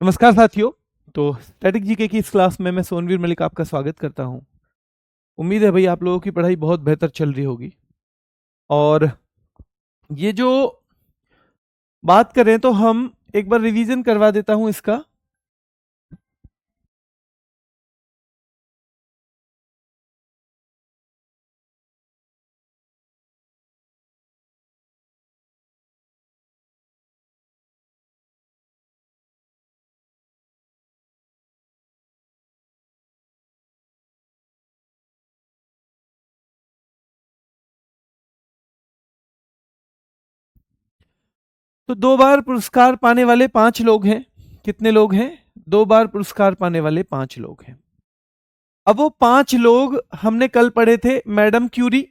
नमस्कार साथियों। तो स्टैटिक जीके की इस क्लास में मैं सोनवीर मलिक आपका स्वागत करता हूं। उम्मीद है भाई आप लोगों की पढ़ाई बहुत बेहतर चल रही होगी। और ये जो बात करें तो हम एक बार रिवीजन करवा देता हूं इसका। तो 2 बार पुरस्कार पाने वाले 5 लोग हैं। कितने लोग हैं? 2 बार पुरस्कार पाने वाले 5 लोग हैं। अब वो 5 लोग हमने कल पढ़े थे। Madam Curie,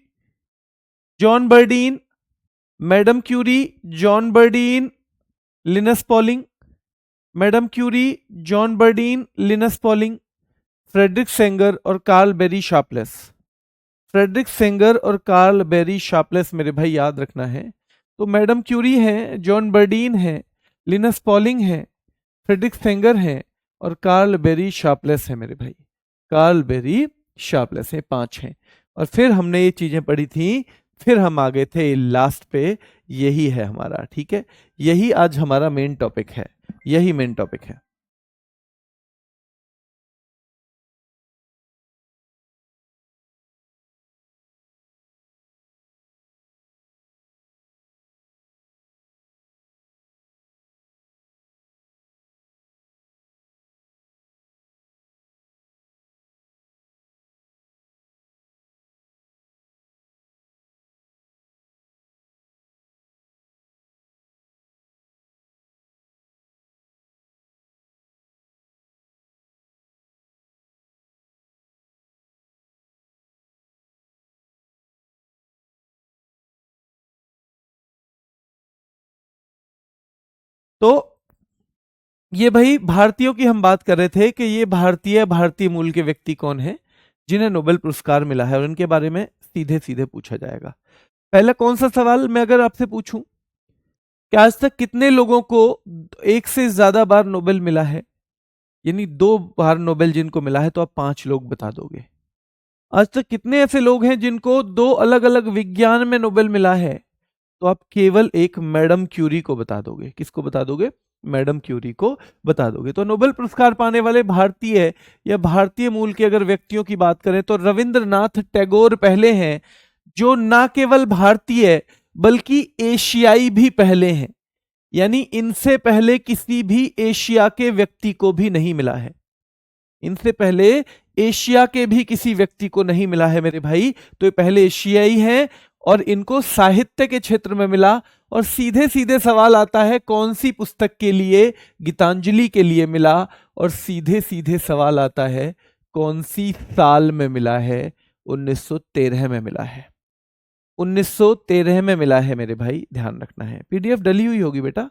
John Bardeen, madam Curie, John Bardeen, Linus Pauling, madam Curie, John Bardeen, Linus Pauling, Frederick Sanger और Karl Barry Sharpless. Frederick Sanger और कार्ल बेरी शार्पलेस मेरे भाई याद रखना है। तो मैडम क्यूरी हैं, जॉन बर्डीन हैं, लिनस पॉलिंग हैं, फ्रेडरिक सेंगर हैं और कार्ल बेरी शार्पलेस है मेरे भाई। कार्ल बेरी शार्पलेस है, 5 हैं। और फिर हमने ये चीजें पढ़ी थी। फिर हम आ गए थे लास्ट पे। यही है हमारा, ठीक है। यही आज हमारा मेन टॉपिक है। यही मेन टॉपिक है। तो ये भाई भारतीयों की हम बात कर रहे थे कि ये भारतीय मूल के व्यक्ति कौन है जिन्हें नोबेल पुरस्कार मिला है, और इनके बारे में सीधे सीधे पूछा जाएगा। पहला कौन सा सवाल मैं अगर आपसे पूछूं कि आज तक कितने लोगों को एक से ज्यादा बार नोबेल मिला है, यानी 2 बार नोबेल जिनको मिला है, तो आप 5 लोग बता दोगे। आज तक कितने ऐसे लोग हैं जिनको 2 अलग अलग विज्ञान में नोबेल मिला है, तो आप केवल एक मैडम क्यूरी को बता दोगे। किसको बता दोगे? मैडम क्यूरी को बता दोगे। तो नोबेल पुरस्कार पाने वाले भारतीय या भारतीय मूल के अगर व्यक्तियों की बात करें तो रविंद्रनाथ टैगोर पहले हैं, जो ना केवल भारतीय बल्कि एशियाई भी पहले हैं। यानी इनसे पहले किसी भी एशिया के व्यक्ति को भी नहीं मिला है। इनसे पहले एशिया के भी किसी व्यक्ति को नहीं मिला है मेरे भाई। तो ये पहले एशियाई हैं और इनको साहित्य के क्षेत्र में मिला। और सीधे सीधे सवाल आता है कौन सी पुस्तक के लिए? गीतांजलि के लिए मिला। और सीधे सीधे सवाल आता है कौन सी साल में मिला है? 1913 में मिला है। 1913 में मिला है मेरे भाई, ध्यान रखना है। पीडीएफ डली हुई होगी बेटा।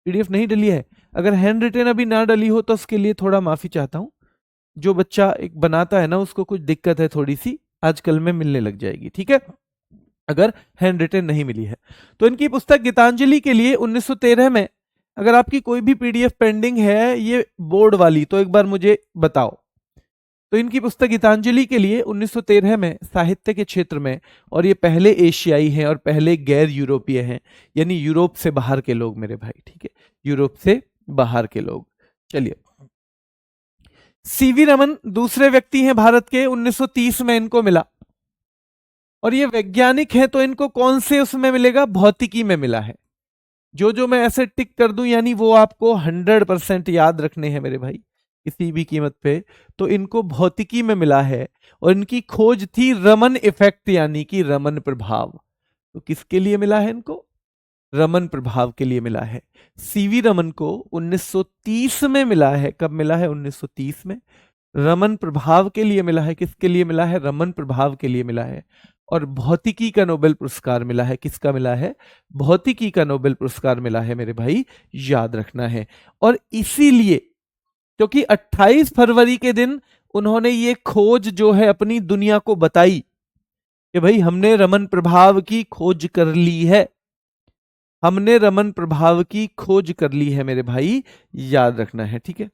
पीडीएफ नहीं डली है? अगर हैंड रिटेन अभी ना डली हो तो उसके लिए थोड़ा माफी चाहता हूं। जो बच्चा एक बनाता है ना, उसको कुछ दिक्कत है थोड़ी सी, आजकल में मिलने लग जाएगी, ठीक है। अगर हैंड रिटेन नहीं मिली है तो इनकी पुस्तक गीतांजलि के लिए 1913 में। अगर आपकी कोई भी पीडीएफ पेंडिंग है ये बोर्ड वाली, तो एक बार मुझे बताओ। तो इनकी पुस्तक गीतांजलि के लिए 1913 में साहित्य के क्षेत्र में। और ये पहले एशियाई हैं और पहले गैर यूरोपीय हैं, यानी यूरोप से बाहर के लोग मेरे भाई, ठीक है। यूरोप से बाहर के लोग। चलिए, सीवी रमन दूसरे व्यक्ति हैं भारत के, 1930 में इनको मिला। और ये वैज्ञानिक हैं, तो इनको कौन से उसमें मिलेगा? भौतिकी में मिला है। जो जो मैं ऐसे टिक कर दूं, यानी वो आपको 100% याद रखने हैं मेरे भाई, किसी भी कीमत पे। तो इनको भौतिकी में मिला है। और इनकी खोज थी रमन इफेक्ट, यानी कि रमन प्रभाव। तो किसके लिए मिला है इनको? रमन प्रभाव के लिए मिला है। सीवी रमन को 1930 में मिला है। कब मिला है? 1930 में। रमन प्रभाव के लिए मिला है। किसके लिए मिला है? रमन प्रभाव के लिए मिला है। और भौतिकी का नोबेल पुरस्कार मिला है। किसका मिला है? भौतिकी का नोबेल पुरस्कार मिला है मेरे भाई, याद रखना है। और इसीलिए, क्योंकि 28 फरवरी के दिन उन्होंने ये खोज जो है अपनी दुनिया को बताई कि भाई हमने रमन प्रभाव की खोज कर ली है। हमने रमन प्रभाव की खोज कर ली है मेरे भाई, याद रखना है, ठीक है।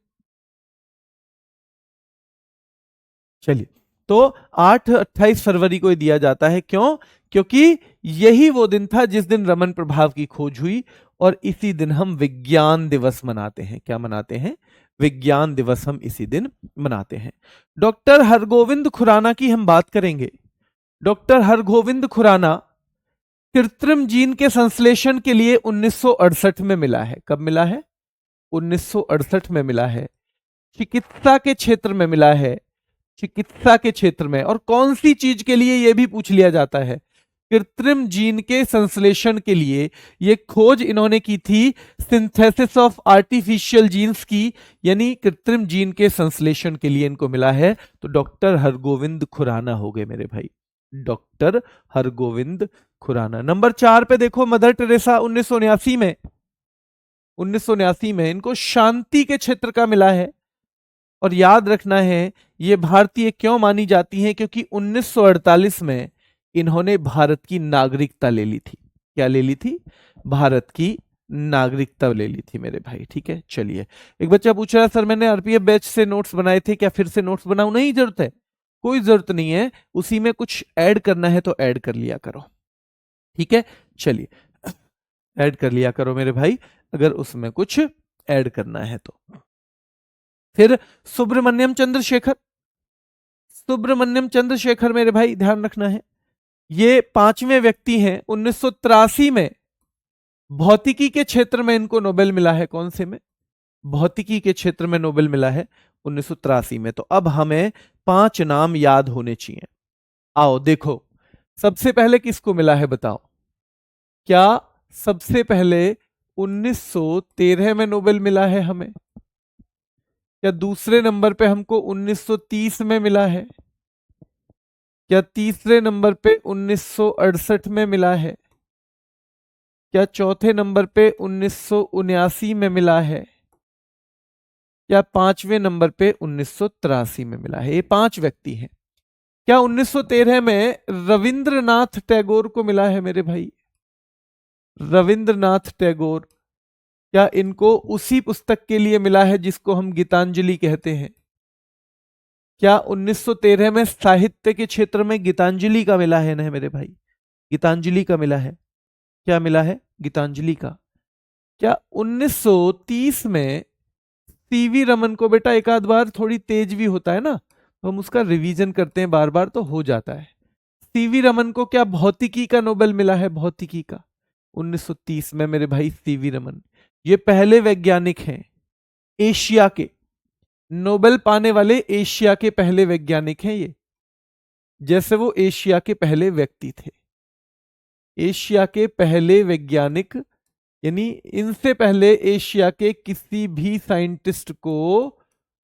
चलिए, तो 28 फरवरी को दिया जाता है, क्यों? क्योंकि यही वो दिन था जिस दिन रमन प्रभाव की खोज हुई, और इसी दिन हम विज्ञान दिवस मनाते हैं। क्या मनाते हैं? विज्ञान दिवस हम इसी दिन मनाते हैं। डॉक्टर हरगोविंद खुराना की हम बात करेंगे। डॉक्टर हरगोविंद खुराना कृत्रिम जीन के संश्लेषण के लिए 1968 में मिला है। कब मिला है? 1968 में मिला है। चिकित्सा के क्षेत्र में मिला है, चिकित्सा के क्षेत्र में। और कौन सी चीज के लिए, यह भी पूछ लिया जाता है। कृत्रिम जीन के संश्लेषण के लिए यह खोज इन्होंने की थी, सिंथेसिस ऑफ आर्टिफिशियल जीन्स की, यानी कृत्रिम जीन के संश्लेषण के लिए इनको मिला है। तो डॉक्टर हरगोविंद खुराना हो गए मेरे भाई, डॉक्टर हरगोविंद खुराना। नंबर 4 पे देखो, मदर टेरेसा 1979 में इनको शांति के क्षेत्र का मिला है। और याद रखना है, ये भारतीय क्यों मानी जाती हैं? क्योंकि 1948 में इन्होंने भारत की नागरिकता ले ली थी। क्या ले ली थी? भारत की नागरिकता ले ली थी मेरे भाई, ठीक है। चलिए, एक बच्चा पूछ रहा है सर मैंने आरपीएफ बैच से नोट्स बनाए थे, क्या फिर से नोट्स बनाऊं? नहीं जरूरत है, कोई जरूरत नहीं है। उसी में कुछ ऐड करना है तो ऐड कर लिया करो, ठीक है। चलिए, ऐड कर लिया करो मेरे भाई, अगर उसमें कुछ ऐड करना है तो। फिर सुब्रमण्यम चंद्रशेखर, सुब्रमण्यम चंद्रशेखर मेरे भाई ध्यान रखना है, ये 5वें व्यक्ति हैं। 1983 में भौतिकी के क्षेत्र में इनको नोबेल मिला है। कौन से में? भौतिकी के क्षेत्र में नोबेल मिला है 1983 में। तो अब हमें 5 नाम याद होने चाहिए। आओ देखो, सबसे पहले किसको मिला है बताओ? क्या सबसे पहले 1913 में नोबेल मिला है हमें? क्या दूसरे नंबर पे हमको 1930 में मिला है? क्या तीसरे नंबर पे 1968 में मिला है? क्या चौथे नंबर पे 1979 में मिला है? क्या 5वें नंबर पे 1983 में मिला है? ये 5 व्यक्ति हैं। क्या 1913 में रविंद्रनाथ टैगोर को मिला है मेरे भाई? रविंद्रनाथ टैगोर, क्या इनको उसी पुस्तक के लिए मिला है जिसको हम गीतांजलि कहते हैं? क्या 1913 में साहित्य के क्षेत्र में गीतांजलि का मिला है ना मेरे भाई? गीतांजलि का मिला है। क्या मिला है? गीतांजलि का। क्या 1930 में सीवी रमन को, बेटा एक आध बार थोड़ी तेज भी होता है ना, तो हम उसका रिवीजन करते हैं बार बार तो हो जाता है। सीवी रमन को क्या भौतिकी का नोबेल मिला है? भौतिकी का 1930 में मेरे भाई सीवी रमन। ये पहले वैज्ञानिक हैं एशिया के, नोबेल पाने वाले एशिया के पहले वैज्ञानिक हैं ये, जैसे वो एशिया के पहले व्यक्ति थे। एशिया के पहले वैज्ञानिक, यानी इनसे पहले एशिया के किसी भी साइंटिस्ट को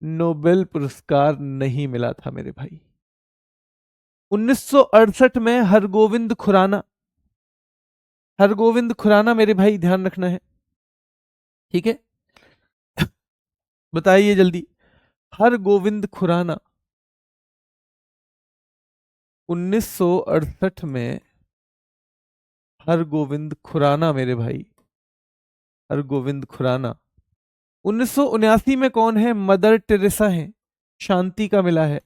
नोबेल पुरस्कार नहीं मिला था मेरे भाई। 1968 में हरगोविंद खुराना, हरगोविंद खुराना मेरे भाई ध्यान रखना है, ठीक है। बताइए जल्दी, हरगोविंद खुराना 1968 में, हरगोविंद खुराना मेरे भाई, हरगोविंद खुराना। 1979 में कौन है? मदर टेरेसा है, शांति का मिला है।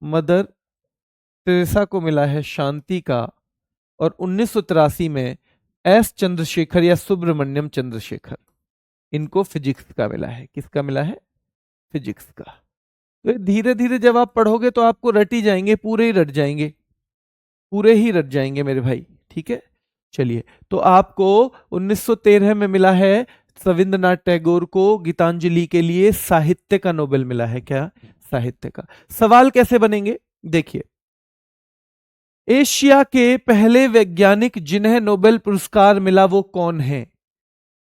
मदर टेरेसा को मिला है शांति का। और 1983 में एस चंद्रशेखर या सुब्रमण्यम चंद्रशेखर, इनको फिजिक्स का मिला है। किसका मिला है? फिजिक्स का। तो धीरे धीरे जब आप पढ़ोगे तो आपको रट ही जाएंगे, पूरे ही रट जाएंगे, पूरे ही रट जाएंगे मेरे भाई, ठीक है। चलिए, तो आपको 1913 में मिला है रविंद्रनाथ टैगोर को गीतांजलि के लिए साहित्य का नोबेल मिला है। क्या? साहित्य का। सवाल कैसे बनेंगे देखिए, एशिया के पहले वैज्ञानिक जिन्हें नोबेल पुरस्कार मिला वो कौन है?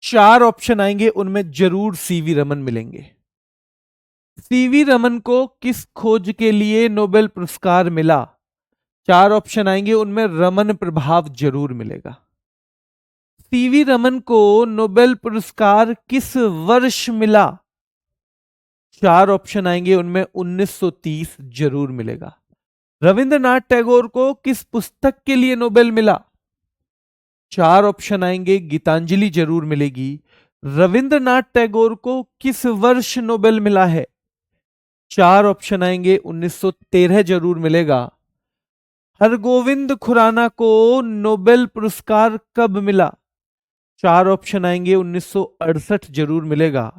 4 ऑप्शन आएंगे, उनमें जरूर सीवी रमन मिलेंगे। सीवी रमन को किस खोज के लिए नोबेल पुरस्कार मिला? 4 ऑप्शन आएंगे, उनमें रमन प्रभाव जरूर मिलेगा। सीवी रमन को नोबेल पुरस्कार किस वर्ष मिला? 4 ऑप्शन आएंगे, उनमें 1930 जरूर मिलेगा। रविंद्रनाथ टैगोर को किस पुस्तक के लिए नोबेल मिला? 4 ऑप्शन आएंगे, गीतांजलि जरूर मिलेगी। रविंद्रनाथ टैगोर को किस वर्ष नोबेल मिला है? 4 ऑप्शन आएंगे, 1913 जरूर मिलेगा। हरगोविंद खुराना को नोबेल पुरस्कार कब मिला? 4 ऑप्शन आएंगे, 1968 जरूर मिलेगा।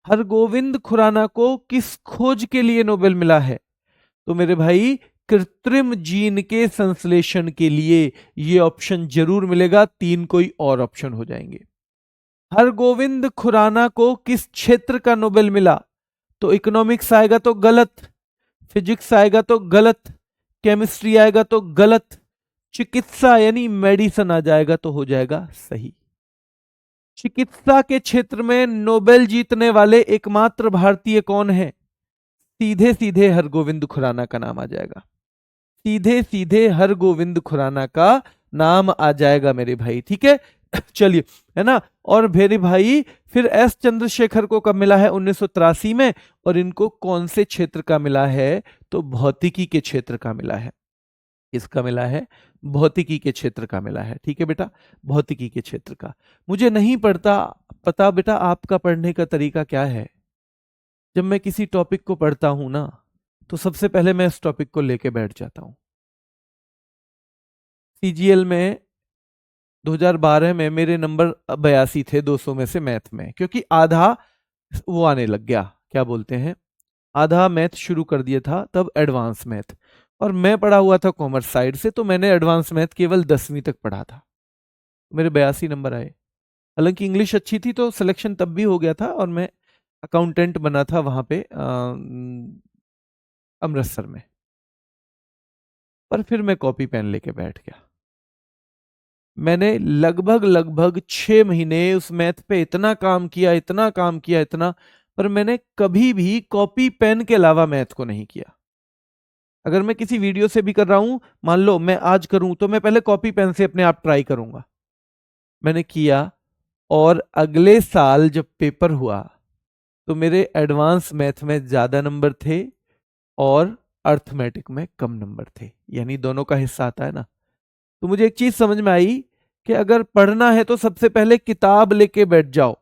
हरगोविंद खुराना को किस खोज के लिए नोबेल मिला है? तो मेरे भाई कृत्रिम जीन के संश्लेषण के लिए ये ऑप्शन जरूर मिलेगा, 3 कोई और ऑप्शन हो जाएंगे। हरगोविंद खुराना को किस क्षेत्र का नोबेल मिला? तो इकोनॉमिक्स आएगा तो गलत, फिजिक्स आएगा तो गलत, केमिस्ट्री आएगा तो गलत, चिकित्सा यानी मेडिसिन आ जाएगा तो हो जाएगा सही। चिकित्सा के क्षेत्र में नोबेल जीतने वाले एकमात्र भारतीय कौन है? सीधे सीधे हरगोविंद खुराना का नाम आ जाएगा, सीधे सीधे हरगोविंद खुराना का नाम आ जाएगा मेरे भाई, ठीक है। चलिए, है ना। और मेरे भाई फिर एस चंद्रशेखर को कब मिला है? 1983 में। और इनको कौन से क्षेत्र का मिला है? तो भौतिकी के क्षेत्र का मिला है। किसका मिला है? भौतिकी के क्षेत्र का मिला है, ठीक है बेटा, भौतिकी के क्षेत्र का। मुझे नहीं पता बेटा आपका पढ़ने का तरीका क्या है। जब मैं किसी टॉपिक को पढ़ता हूं ना, तो सबसे पहले मैं इस टॉपिक को लेके बैठ जाता हूं। सीजीएल में 2012 में मेरे नंबर 82 थे 200 में से मैथ में, क्योंकि आधा वो आने लग गया, क्या बोलते हैं, आधा मैथ शुरू कर दिया था तब एडवांस मैथ, और मैं पढ़ा हुआ था कॉमर्स साइड से, तो मैंने एडवांस मैथ केवल 10वीं तक पढ़ा था। मेरे 82 नंबर आए। हालांकि इंग्लिश अच्छी थी तो सिलेक्शन तब भी हो गया था, और मैं अकाउंटेंट बना था वहां पे अमृतसर में। पर फिर मैं कॉपी पेन लेके बैठ गया। मैंने लगभग 6 महीने उस मैथ पे इतना काम किया, इतना काम किया, इतना, पर मैंने कभी भी कॉपी पेन के अलावा मैथ को नहीं किया। अगर मैं किसी वीडियो से भी कर रहा हूं, मान लो मैं आज करूं, तो मैं पहले कॉपी पेन से अपने आप ट्राई करूंगा। मैंने किया, और अगले साल जब पेपर हुआ तो मेरे एडवांस मैथ में ज्यादा नंबर थे और अर्थमेटिक में कम नंबर थे, यानी दोनों का हिस्सा आता है ना। तो मुझे एक चीज समझ में आई कि अगर पढ़ना है तो सबसे पहले किताब लेके बैठ जाओ,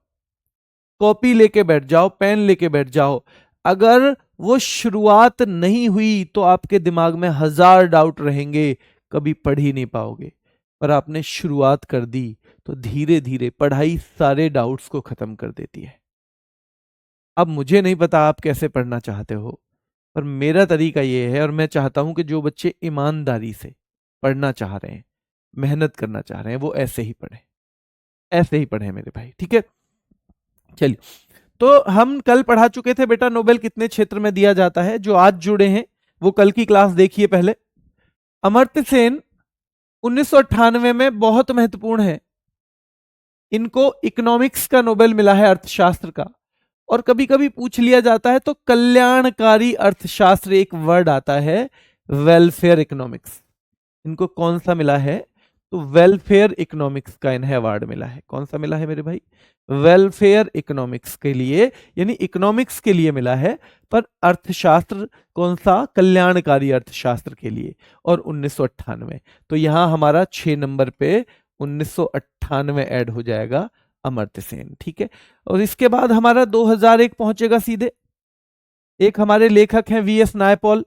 कॉपी लेके बैठ जाओ, पेन लेके बैठ जाओ। अगर वो शुरुआत नहीं हुई तो आपके दिमाग में 1000 डाउट रहेंगे, कभी पढ़ ही नहीं पाओगे। पर आपने शुरुआत कर दी तो धीरे धीरे पढ़ाई सारे डाउट्स को खत्म कर देती है। अब मुझे नहीं पता आप कैसे पढ़ना चाहते हो, पर मेरा तरीका ये है, और मैं चाहता हूं कि जो बच्चे ईमानदारी से पढ़ना चाह रहे हैं, मेहनत करना चाह रहे हैं, वो ऐसे ही पढ़ें, ऐसे ही पढ़ें मेरे भाई, ठीक है। चलिए, तो हम कल पढ़ा चुके थे बेटा नोबेल कितने क्षेत्र में दिया जाता है। जो आज जुड़े हैं वो कल की क्लास देखिए पहले। अमर्त्य सेन 1998 में बहुत महत्वपूर्ण है, इनको इकोनॉमिक्स का नोबेल मिला है, अर्थशास्त्र का। और कभी कभी पूछ लिया जाता है तो कल्याणकारी अर्थशास्त्र एक वर्ड आता है, वेलफेयर इकोनॉमिक्स, इनको कौन सा मिला है? तो वेलफेयर इकोनॉमिक्स का इन्हें अवार्ड मिला है। कौन सा मिला है मेरे भाई? वेलफेयर इकोनॉमिक्स के लिए, यानी इकोनॉमिक्स के लिए मिला है, पर अर्थशास्त्र कौन सा? कल्याणकारी अर्थशास्त्र के लिए, और 1998। तो यहां हमारा 6 नंबर पे 1998 ऐड हो जाएगा, अमर्त्य सेन, ठीक है। और इसके बाद हमारा 2001 पहुंचेगा सीधे। एक हमारे लेखक हैं वीएस नायपॉल,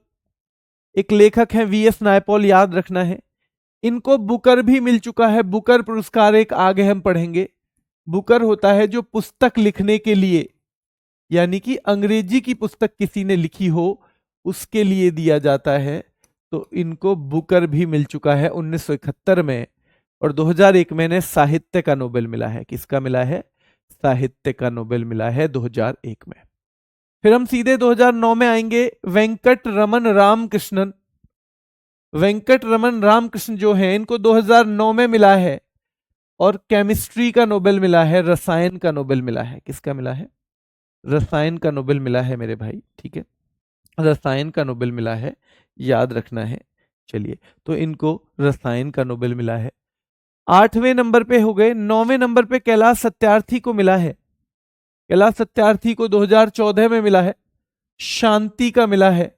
एक लेखक हैं वीएस नायपॉल, याद रखना है। इनको बुकर भी मिल चुका है, बुकर पुरस्कार एक आगे हम पढ़ेंगे। बुकर होता है जो पुस्तक लिखने के लिए, यानी कि अंग्रेजी की पुस्तक किसी ने लिखी हो उसके लिए दिया जाता है। तो इनको बुकर भी मिल चुका है 1971 में, और 2001 में इन्हें साहित्य का नोबेल मिला है। किसका मिला है? साहित्य का नोबेल मिला है 2001 में। फिर हम सीधे 2009 में आएंगे, वेंकट रमन रामकृष्णन। वेंकट रमन रामकृष्ण जो हैं, इनको 2009 में मिला है, और केमिस्ट्री का नोबेल मिला है, रसायन का नोबेल मिला है। किसका मिला है? रसायन का नोबेल मिला है मेरे भाई, ठीक है, रसायन का नोबेल मिला है, याद रखना है। चलिए, तो इनको रसायन का नोबेल मिला है। 8वें नंबर पे हो गए। 9वें नंबर पे कैलाश सत्यार्थी को मिला है। कैलाश सत्यार्थी को 2014 में मिला है, शांति का मिला है।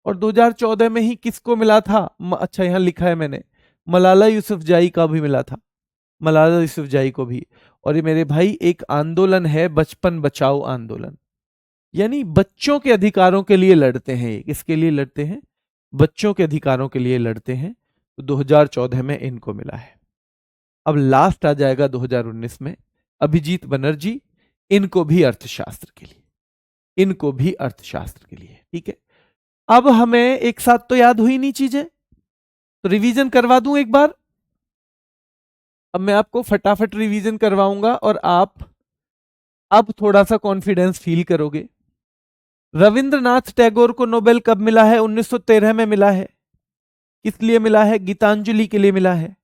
और 2014 में ही किसको मिला था? अच्छा, यहां लिखा है मैंने, मलाला यूसुफजाई का भी मिला था। मलाला यूसुफजई को भी। और ये मेरे भाई एक आंदोलन है, बचपन बचाओ आंदोलन, यानी बच्चों के अधिकारों के लिए लड़ते हैं। ये किसके लिए लड़ते हैं? बच्चों के अधिकारों के लिए लड़ते हैं। तो 2014 में इनको मिला है। अब लास्ट आ जाएगा 2019 में अभिजीत बनर्जी, इनको भी अर्थशास्त्र के लिए, इनको भी अर्थशास्त्र के लिए। ठीक है, अब हमें एक साथ तो याद हुई नहीं चीजें, तो रिवीजन करवा दूं एक बार। अब मैं आपको फटाफट रिवीजन करवाऊंगा और आप अब थोड़ा सा कॉन्फिडेंस फील करोगे। रविंद्रनाथ टैगोर को नोबेल कब मिला है? 1913 में मिला है। किस लिए मिला है? गीतांजलि के लिए मिला है।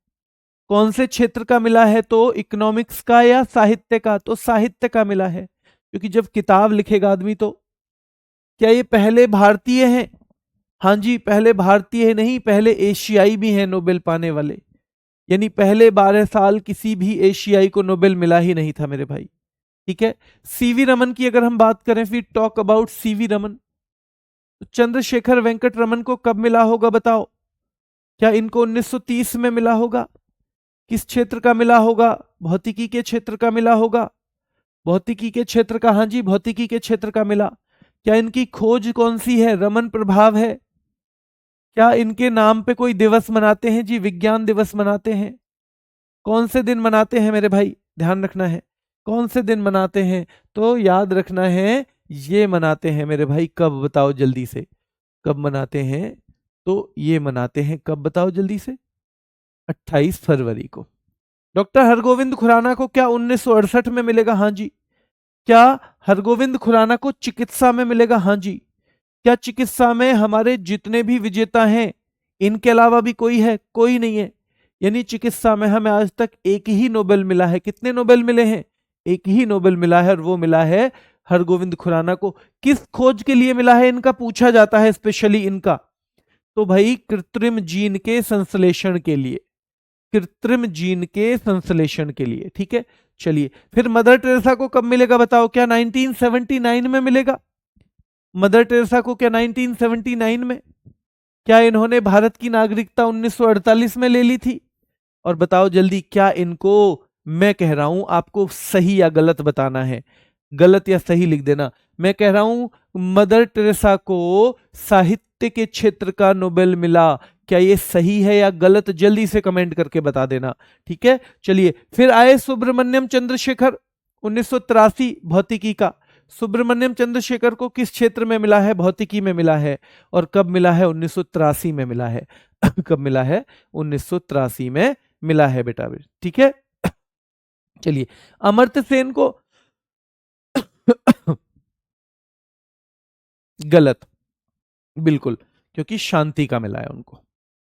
कौन से क्षेत्र का मिला है? तो इकोनॉमिक्स का या साहित्य का? तो साहित्य का मिला है, क्योंकि जब किताब लिखेगा आदमी तो क्या ये पहले भारतीय हैं? हाँ जी, पहले भारतीय नहीं, पहले एशियाई भी हैं नोबेल पाने वाले। यानी पहले 12 साल किसी भी एशियाई को नोबेल मिला ही नहीं था मेरे भाई। ठीक है, सीवी रमन की अगर हम बात करें, फिर टॉक अबाउट सीवी रमन, तो चंद्रशेखर वेंकट रमन को कब मिला होगा बताओ? क्या इनको 1930 में मिला होगा? किस क्षेत्र का मिला होगा? भौतिकी के क्षेत्र का मिला होगा। भौतिकी के क्षेत्र का, हाँ जी, भौतिकी के क्षेत्र का मिला। क्या इनकी खोज कौन सी है? रमन प्रभाव है। क्या इनके नाम पे कोई दिवस मनाते हैं? जी, विज्ञान दिवस मनाते हैं। कौन से दिन मनाते हैं मेरे भाई? ध्यान रखना है कौन से दिन मनाते हैं, तो याद रखना है ये मनाते हैं मेरे भाई। कब बताओ जल्दी से, कब मनाते हैं? तो ये मनाते हैं कब बताओ जल्दी से? 28 फरवरी को। डॉक्टर हरगोविंद खुराना को क्या 1968 में मिलेगा? हाँ जी। क्या हरगोविंद खुराना को चिकित्सा में मिलेगा? हाँ जी। क्या चिकित्सा में हमारे जितने भी विजेता हैं, इनके अलावा भी कोई है? कोई नहीं है। यानी चिकित्सा में हमें आज तक एक ही नोबेल मिला है। कितने नोबेल मिले हैं? एक ही नोबेल मिला है, और वो मिला है हरगोविंद खुराना को। किस खोज के लिए मिला है इनका? पूछा जाता है स्पेशली इनका। तो भाई कृत्रिम जीन के संश्लेषण के लिए, कृत्रिम जीन के संश्लेषण के लिए। ठीक है, चलिए फिर मदर टेरेसा को कब मिलेगा बताओ? क्या 1979 में मिलेगा? मदर टेरेसा को क्या 1979 में? क्या इन्होंने भारत की नागरिकता 1948 में ले ली थी? और बताओ जल्दी, क्या इनको, मैं कह रहा हूं आपको सही या गलत बताना है, गलत या सही लिख देना। मैं कह रहा हूं मदर टेरेसा को साहित्य के क्षेत्र का नोबेल मिला। क्या ये सही है या गलत? जल्दी से कमेंट करके बता देना। ठीक है, चलिए फिर आए सुब्रमण्यम चंद्रशेखर, 1983, भौतिकी का। सुब्रमण्यम चंद्रशेखर को किस क्षेत्र में मिला है? भौतिकी में मिला है। और कब मिला है? 1983 में मिला है। कब मिला है? 1983 में मिला है बेटा। ठीक है, चलिए अमर्त्य सेन को गलत, बिल्कुल, क्योंकि शांति का मिला है उनको।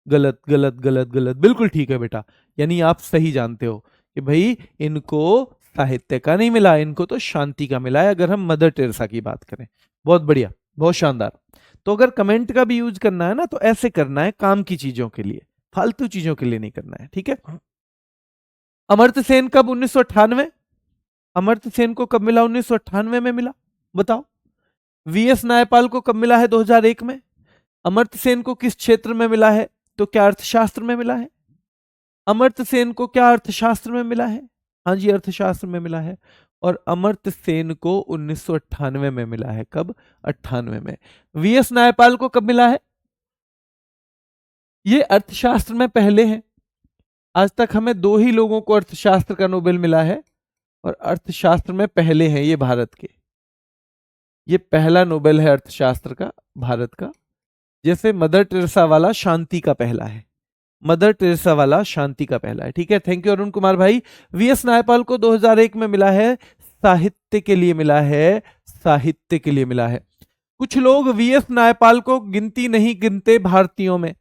गलत गलत गलत गलत, बिल्कुल ठीक है बेटा। यानी आप सही जानते हो कि भाई इनको साहित्य का नहीं मिला, इनको तो शांति का मिला है, अगर हम मदर टेरेसा की बात करें। बहुत बढ़िया, बहुत शानदार। तो अगर कमेंट का भी यूज करना है ना, तो ऐसे करना है, काम की चीजों के लिए, फालतू चीजों के लिए नहीं करना है। ठीक है, अमर्त्य सेन कब? 1998। अमर्त्य सेन को कब मिला? 1998 में मिला। बताओ। वीएस नायपाल को कब मिला है? 2001 में। अमर्त्य सेन को किस क्षेत्र में मिला है? तो क्या अर्थशास्त्र में मिला है? अमर्त्य सेन को क्या अर्थशास्त्र में मिला है? हाँ जी, अर्थशास्त्र में मिला है। और अमर्त्य सेन को 1998 में मिला है। कब? 98 में। वीएस नायपाल को कब मिला है? ये अर्थशास्त्र में पहले हैं। आज तक हमें 2 ही लोगों को अर्थशास्त्र का नोबेल मिला है, और अर्थशास्त्र में पहले हैं ये भारत के। ये पहला नोबेल है अर्थशास्त्र का भारत का। जैसे मदर टेरेसा वाला शांति का पहला है, मदर टेरेसा वाला शांति का पहला है। ठीक है, थैंक यू अरुण कुमार भाई। वीएस नायपाल को 2001 में मिला है, साहित्य के लिए मिला है, साहित्य के लिए मिला है। कुछ लोग वीएस नायपाल को गिनती नहीं गिनते भारतीयों में।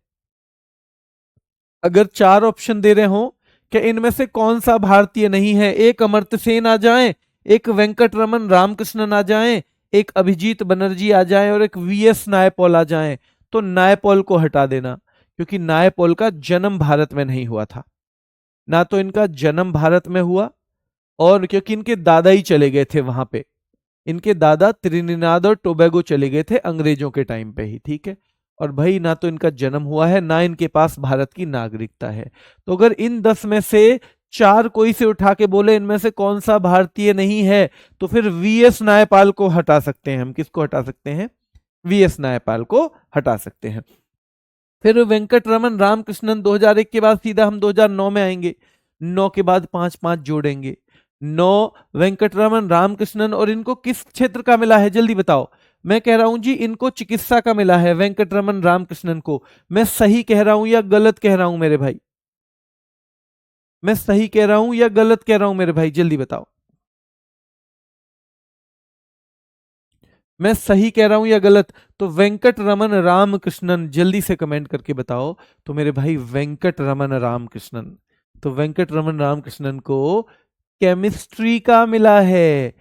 अगर 4 ऑप्शन दे रहे हो, क्या इनमें से कौन सा भारतीय नहीं है? एक अमर्त्य सेन आ जाए, एक वेंकट रमन रामकृष्णन आ जाए, एक अभिजीत बनर्जी आ जाए, और एक वीएस नायपॉल आ जाए। तो नायपॉल को हटा देना, क्योंकि नायपॉल का जन्म भारत में नहीं हुआ था। ना तो इनका जन्म भारत में हुआ, और क्योंकि इनके दादा ही चले गए थे वहां पे, इनके दादा त्रिनिदाद और टोबैगो चले गए थे अंग्रेजों के टाइम पे ही। ठीक है, और भाई ना तो इनका जन्म हुआ है, ना इनके पास भारत की नागरिकता है। तो अगर इन 10 में से चार कोई से उठा के बोले इनमें से कौन सा भारतीय नहीं है, तो फिर वीएस नायपाल को हटा सकते हैं हम। किसको हटा सकते हैं? वीएस नायपाल को हटा सकते हैं। फिर वेंकटरमन रामकृष्णन 2001 के बाद सीधा हम 2009 में आएंगे। 9 के बाद 5 5 जोड़ेंगे। 9 वेंकटरमन रामकृष्णन, और इनको किस क्षेत्र का मिला है जल्दी बताओ। मैं कह रहा हूं जी इनको चिकित्सा का मिला है वेंकटरमन रामकृष्णन को। मैं सही कह रहा हूं या गलत कह रहा हूं मेरे भाई? मैं सही कह रहा हूं या गलत कह रहा हूं मेरे भाई, जल्दी बताओ। मैं सही कह रहा हूं या गलत? तो वेंकटरमन रामकृष्णन, जल्दी से कमेंट करके बताओ। तो मेरे भाई वेंकटरमन रामकृष्णन, तो वेंकटरमन रामकृष्णन को केमिस्ट्री का मिला है।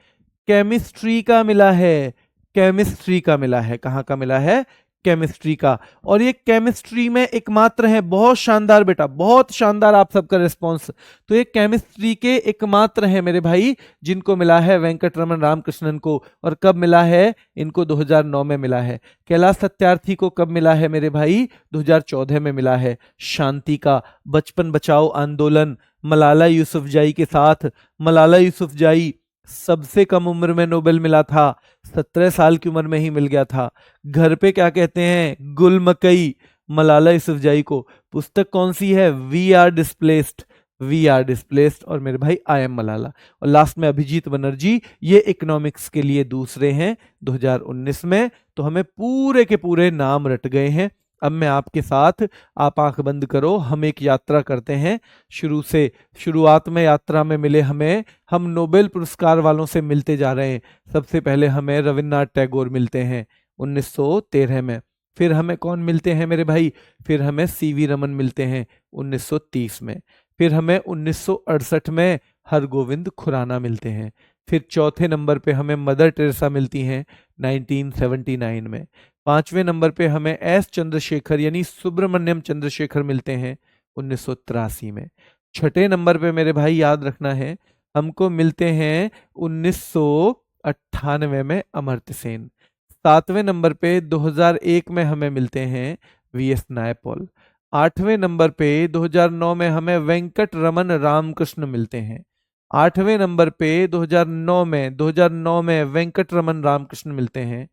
केमिस्ट्री का मिला है। केमिस्ट्री का मिला है। कहां का मिला है? केमिस्ट्री का। और ये केमिस्ट्री में एकमात्र है। बहुत शानदार बेटा, बहुत शानदार आप सबका रिस्पॉन्स। तो ये केमिस्ट्री के एकमात्र हैं मेरे भाई जिनको मिला है वेंकटरमन रामकृष्णन को। और कब मिला है? इनको 2009 में मिला है। कैलाश सत्यार्थी को कब मिला है मेरे भाई? 2014 में मिला है। शांति का, बचपन बचाओ आंदोलन, मलाला यूसुफजाई के साथ। मलाला यूसुफजाई सबसे कम उम्र में नोबेल मिला था, 17 साल की उम्र में ही मिल गया था। घर पे क्या कहते हैं? गुल मकई। मलाला यूसुफजाई को। पुस्तक कौन सी है? We are displaced. We are displaced. और मेरे भाई आई एम मलाला। और लास्ट में अभिजीत बनर्जी, ये इकोनॉमिक्स के लिए दूसरे हैं 2019 में। तो हमें पूरे के पूरे नाम रट गए हैं। अब मैं आपके साथ, आप आंख बंद करो, हम एक यात्रा करते हैं शुरू से। शुरुआत में यात्रा में मिले हमें, हम नोबेल पुरस्कार वालों से मिलते जा रहे हैं। सबसे पहले हमें रविन्द्रनाथ टैगोर मिलते हैं 1913 में। फिर हमें कौन मिलते हैं मेरे भाई? फिर हमें सीवी रमन मिलते हैं 1930 में। फिर हमें 1968 में हरगोविंद खुराना मिलते हैं। फिर चौथे नंबर पे हमें मदर टेरेसा मिलती हैं 1979 में। पांचवें नंबर पे हमें एस चंद्रशेखर यानी सुब्रमण्यम चंद्रशेखर मिलते हैं 1983 में। छठे नंबर पे मेरे भाई याद रखना है, हमको मिलते हैं 1998 में अमर्त्य सेन। सातवें नंबर पे 2001 में हमें मिलते हैं वीएस नायपॉल। आठवें नंबर पे 2009 में हमें वेंकट रमन रामकृष्ण मिलते हैं। आठवें नंबर पे 2009 में वेंकट रमन रामकृष्ण मिलते हैं।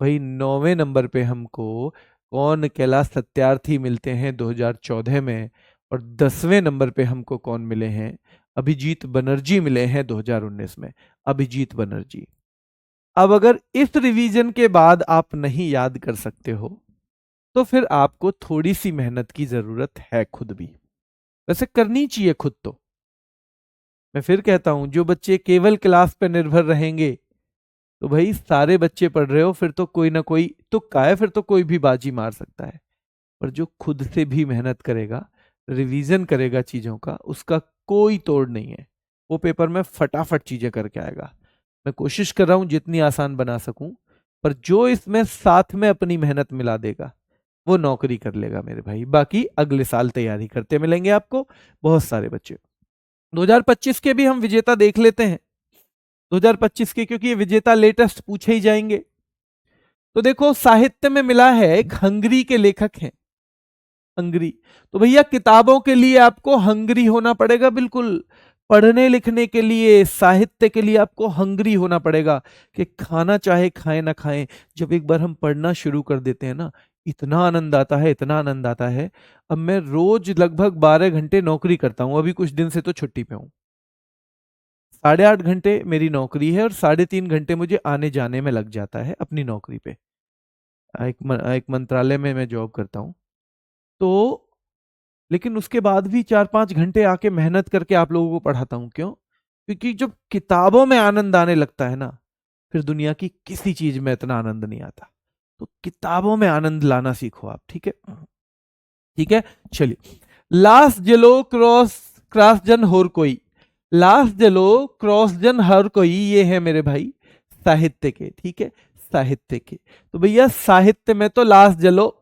भाई 9वें नंबर पे हमको कौन? कैलाश सत्यार्थी मिलते हैं 2014 में। और 10वें नंबर पे हमको कौन मिले हैं? अभिजीत बनर्जी मिले हैं 2019 में। अभिजीत बनर्जी। अब अगर इस रिवीजन के बाद आप नहीं याद कर सकते हो तो फिर आपको थोड़ी सी मेहनत की जरूरत है खुद भी। वैसे करनी चाहिए खुद तो। मैं फिर कहता हूं, जो बच्चे केवल क्लास पर निर्भर रहेंगे तो भाई सारे बच्चे पढ़ रहे हो, फिर तो कोई ना कोई तुक्का है, फिर तो कोई भी बाजी मार सकता है। पर जो खुद से भी मेहनत करेगा, रिवीजन करेगा चीजों का, उसका कोई तोड़ नहीं है। वो पेपर में फटाफट चीजें करके आएगा। मैं कोशिश कर रहा हूं जितनी आसान बना सकूं, पर जो इसमें साथ में अपनी मेहनत मिला देगा वो नौकरी कर लेगा मेरे भाई। बाकी अगले साल तैयारी करते मिलेंगे आपको बहुत सारे बच्चे। 2025 के भी हम विजेता देख लेते हैं। 2025 के, क्योंकि ये विजेता लेटेस्ट पूछे ही जाएंगे। तो देखो साहित्य में मिला है, एक हंगरी के लेखक हैं, हंगरी। तो भैया किताबों के लिए आपको हंगरी होना पड़ेगा, बिल्कुल। पढ़ने लिखने के लिए, साहित्य के लिए आपको हंगरी होना पड़ेगा। कि खाना चाहे खाएं ना खाएं, जब एक बार हम पढ़ना शुरू कर देते हैं ना, इतना आनंद आता है, इतना आनंद आता है। अब मैं रोज लगभग 12 घंटे नौकरी करता हूं, अभी कुछ दिन से तो छुट्टी पे हूं। 8.5 घंटे मेरी नौकरी है और 3.5 घंटे मुझे आने जाने में लग जाता है अपनी नौकरी पे। एक मंत्रालय में मैं जॉब करता हूं। तो लेकिन उसके बाद भी 4-5 घंटे आके मेहनत करके आप लोगों को पढ़ाता हूं। क्यों? क्योंकि जब किताबों में आनंद आने लगता है ना, फिर दुनिया की किसी चीज में इतना आनंद नहीं आता। तो किताबों में आनंद लाना सीखो आप, ठीक है? ठीक है, चलिए। लास्ट जलो क्रॉस जन होर कोई, लास्ट जलो क्रॉस जन हर कोई, ये है मेरे भाई साहित्य के, ठीक है? साहित्य के। तो भैया साहित्य में तो लास्ट जलो,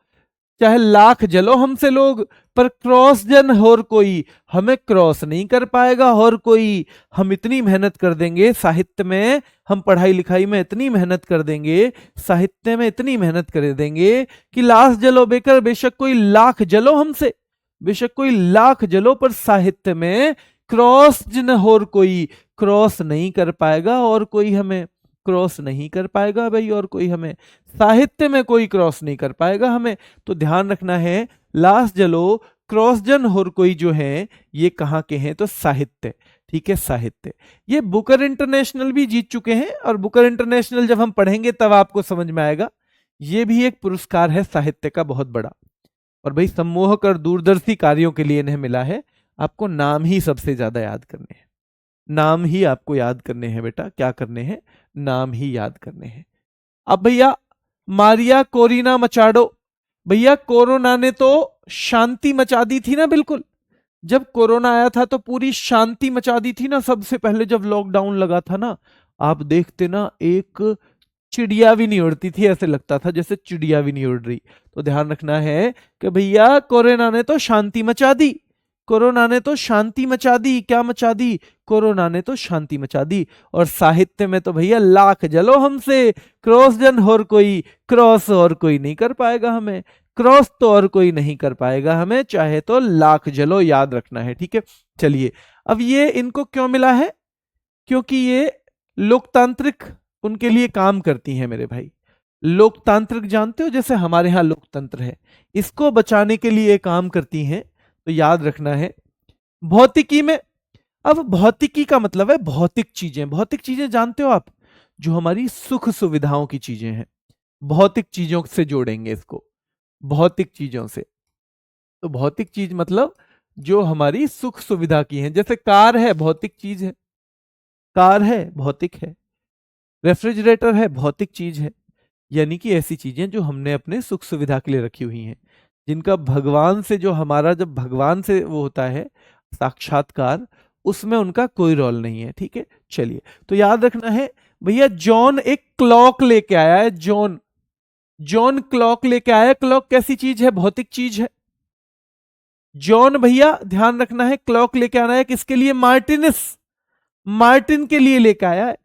चाहे लाख जलो हमसे लोग, पर क्रॉस जन होर कोई, हमें क्रॉस नहीं कर पाएगा और कोई। हम इतनी मेहनत कर देंगे साहित्य में, हम पढ़ाई लिखाई में इतनी मेहनत कर देंगे, साहित्य में इतनी मेहनत कर देंगे कि लाश जलो बेकर, बेशक कोई लाख जलो हमसे, बेशक कोई लाख जलो, पर साहित्य में क्रॉस जिन होर कोई, क्रॉस नहीं कर पाएगा और कोई हमें क्रॉस नहीं कर पाएगा भाई, और कोई हमें साहित्य में कोई क्रॉस नहीं कर पाएगा हमें। तो ध्यान रखना है, लास्ट जलो क्रॉस जन होर कोई जो है ये कहाँ के हैं, तो साहित्य। ठीक है, साहित्य। ये बुकर इंटरनेशनल भी जीत चुके हैं, और बुकर इंटरनेशनल जब हम पढ़ेंगे तब आपको समझ में आएगा। ये भी एक पुरस्कार है साहित्य का बहुत बड़ा, और भाई सम्मोहक और दूरदर्शी कार्यों के लिए इन्हें मिला है। आपको नाम ही सबसे ज्यादा याद करने हैं, नाम ही आपको याद करने हैं बेटा। क्या करने हैं, नाम ही याद करने हैं। अब भैया मारिया कोरिना मचाडो, भैया कोरोना ने तो शांति मचा दी थी ना, बिल्कुल। जब कोरोना आया था तो पूरी शांति मचा दी थी ना। सबसे पहले जब लॉकडाउन लगा था ना, आप देखते ना एक चिड़िया भी नहीं उड़ती थी, ऐसे लगता था जैसे चिड़िया भी नहीं उड़ रही। तो ध्यान रखना है कि भैया कोरोना ने तो शांति मचा दी, कोरोना ने तो शांति मचा दी। क्या मचा दी, कोरोना ने तो शांति मचा दी। और साहित्य में तो भैया लाख जलो हमसे, क्रॉस जन और कोई, क्रॉस और कोई नहीं कर पाएगा हमें, क्रॉस तो और कोई नहीं कर पाएगा हमें, चाहे तो लाख जलो, याद रखना है। ठीक है, चलिए। अब ये इनको क्यों मिला है, क्योंकि ये लोकतांत्रिक उनके लिए काम करती हैं मेरे भाई। लोकतांत्रिक जानते हो, जैसे हमारे यहाँ लोकतंत्र है, इसको बचाने के लिए काम करती हैं। तो याद रखना है। भौतिकी में, अब भौतिकी का मतलब है भौतिक चीजें। भौतिक चीजें जानते हो आप, जो हमारी सुख सुविधाओं की चीजें हैं। भौतिक चीजों से जोड़ेंगे इसको, भौतिक चीजों से। तो भौतिक चीज मतलब जो हमारी सुख सुविधा की है। जैसे कार है, भौतिक चीज है, कार है भौतिक है। रेफ्रिजरेटर है, भौतिक चीज है। यानी कि ऐसी चीजें जो हमने अपने सुख सुविधा के लिए रखी हुई हैं, जिनका भगवान से, जो हमारा जब भगवान से वो होता है साक्षात्कार, उसमें उनका कोई रोल नहीं है। ठीक है, चलिए। तो याद रखना है भैया, जॉन एक क्लॉक लेके आया है। जॉन, जॉन क्लॉक लेके आया। क्लॉक कैसी चीज है, भौतिक चीज है। जॉन भैया ध्यान रखना है, क्लॉक लेके आना है किसके लिए, मार्टिनस, मार्टिन के लिए लेके आया है,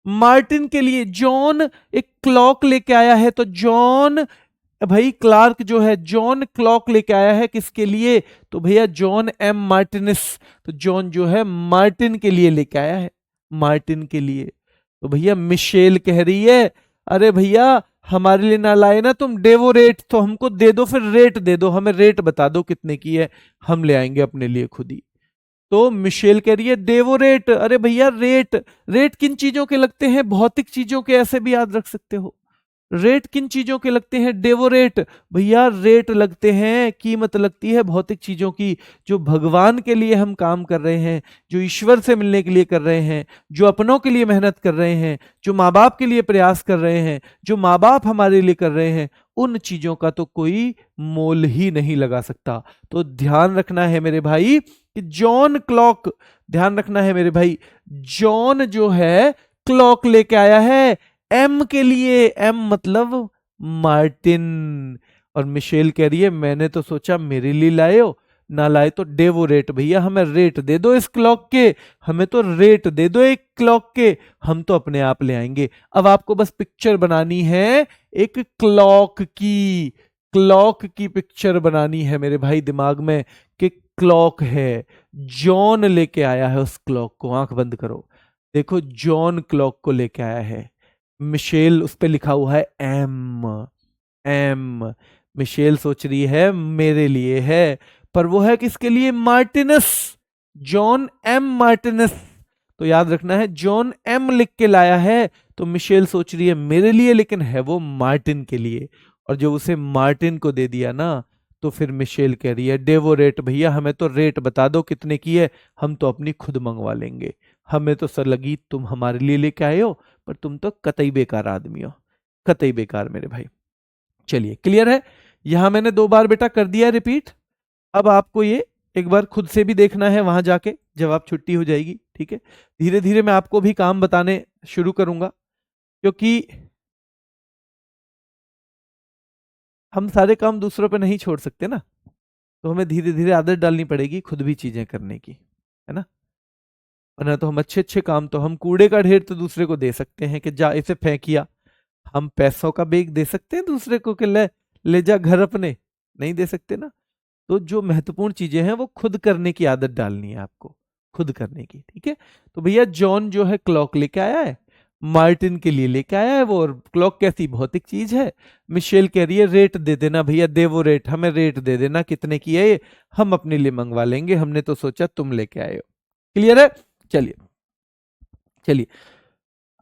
मार्टिन के लिए। जॉन एक क्लॉक लेके आया है, तो जॉन भाई क्लार्क जो है, जॉन क्लॉक लेके आया है किसके लिए, तो भैया जॉन एम मार्टिनस। तो जॉन जो है मार्टिन के लिए लेके आया है, मार्टिन के लिए। तो भैया मिशेल कह रही है, अरे भैया हमारे लिए ना लाए ना तुम डेवोरेट, तो हमको दे दो, फिर रेट दे दो, हमें रेट बता दो कितने की है, हम ले आएंगे अपने लिए खुद ही। तो मिशेल कह रही है डेवोरेट। अरे भैया रेट, रेट किन चीजों के लगते हैं, भौतिक चीजों के, ऐसे भी याद रख सकते हो। रेट किन चीजों के लगते हैं, डेवोरेट। भैया रेट लगते हैं, कीमत लगती है भौतिक चीजों की, जो भगवान के लिए हम काम कर रहे हैं, जो ईश्वर से मिलने के लिए कर रहे हैं, जो अपनों के लिए मेहनत कर रहे हैं, जो माँ बाप के लिए प्रयास कर रहे हैं, जो माँ बाप हमारे लिए कर रहे हैं, उन चीजों का तो कोई मोल ही नहीं लगा सकता। तो ध्यान रखना है मेरे भाई कि जॉन क्लॉक, ध्यान रखना है मेरे भाई, जॉन जो है क्लॉक लेके आया है एम के लिए, एम मतलब मार्टिन। और मिशेल कह रही है मैंने तो सोचा मेरे लिए लाए हो, ना लाए तो डेवो रेट। भैया हमें रेट दे दो इस क्लॉक के, हमें तो रेट दे दो एक क्लॉक के, हम तो अपने आप ले आएंगे। अब आपको बस पिक्चर बनानी है एक क्लॉक की, क्लॉक की पिक्चर बनानी है मेरे भाई दिमाग में कि क्लॉक है, जॉन लेके आया है उस क्लॉक को। आंख बंद करो, देखो जॉन क्लॉक को लेके आया है, मिशेल उस पे लिखा हुआ है एम, एम। मिशेल सोच रही है मेरे लिए है, पर वो है किसके लिए, मार्टिनस, जॉन एम मार्टिनस। तो याद रखना है जॉन एम लिख के लाया है, तो मिशेल सोच रही है मेरे लिए, लेकिन है वो मार्टिन के लिए। और जब उसे मार्टिन को दे दिया ना, तो फिर मिशेल कह रही है डेवो रेट, भैया हमें तो रेट बता दो कितने की है, हम तो अपनी खुद मंगवा लेंगे। हमें तो सर लगी तुम हमारे लिए लेके आए हो, पर तुम तो कतई बेकार आदमी हो, कतई बेकार मेरे भाई। चलिए क्लियर है, यहां मैंने 2 बार बेटा कर दिया रिपीट। अब आपको ये एक बार खुद से भी देखना है वहां जाके, जब आप छुट्टी हो जाएगी। ठीक है, धीरे धीरे मैं आपको भी काम बताने शुरू करूंगा, क्योंकि हम सारे काम दूसरों पे नहीं छोड़ सकते ना, तो हमें धीरे धीरे आदत डालनी पड़ेगी खुद भी चीजें करने की, है ना। वरना तो हम अच्छे अच्छे काम, तो हम कूड़े का ढेर तो दूसरे को दे सकते हैं कि जा इसे फेंकिया। हम पैसों का बेग दे सकते हैं दूसरे को कि ले ले जा घर अपने, नहीं दे सकते ना। तो जो महत्वपूर्ण चीजें हैं वो खुद करने की आदत डालनी है आपको, खुद करने की, ठीक है। तो भैया जॉन जो है क्लॉक लेके आया है, मार्टिन के लिए लेके आया है वो, और क्लॉक कैसी भौतिक चीज है। मिशेल कह रही है रेट दे देना भैया, दे वो रेट, हमें रेट दे देना कितने की है ये, हम अपने लिए मंगवा लेंगे, हमने तो सोचा तुम लेके आए हो। क्लियर है? चलिए चलिए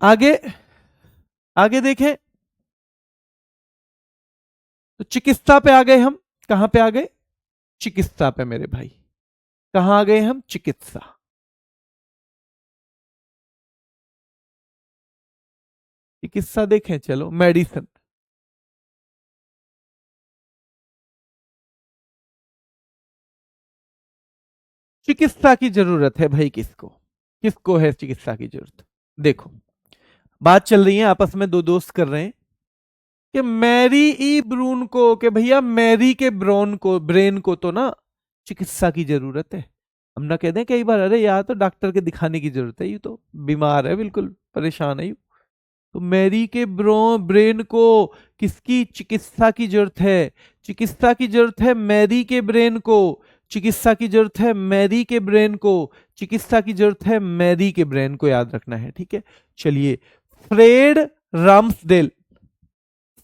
आगे, आगे देखें। तो चिकित्सा पे आ गए हम, कहां पे आ गए? चिकित्सा पे मेरे भाई, कहां आ गए हम? चिकित्सा। चिकित्सा देखें, चलो मेडिसिन। चिकित्सा की जरूरत है भाई किसको? किसको है चिकित्सा की जरूरत? देखो, बात चल रही है आपस में, दो दोस्त कर रहे हैं कि मैरी ई ब्रून को, कि भैया मैरी के ब्रेन को तो ना चिकित्सा की जरूरत है। हम ना कहते हैं कई बार, अरे यार तो डॉक्टर के दिखाने की जरूरत है, ये तो बीमार है, बिल्कुल परेशान है। तो मैरी के ब्रेन को किसकी चिकित्सा की जरूरत है? चिकित्सा की जरूरत है मैरी के ब्रेन को, चिकित्सा की जरूरत है मैरी के ब्रेन को, चिकित्सा की जरूरत है मैरी के ब्रेन को, याद रखना है, ठीक है। चलिए, फ्रेड राम्सडेल,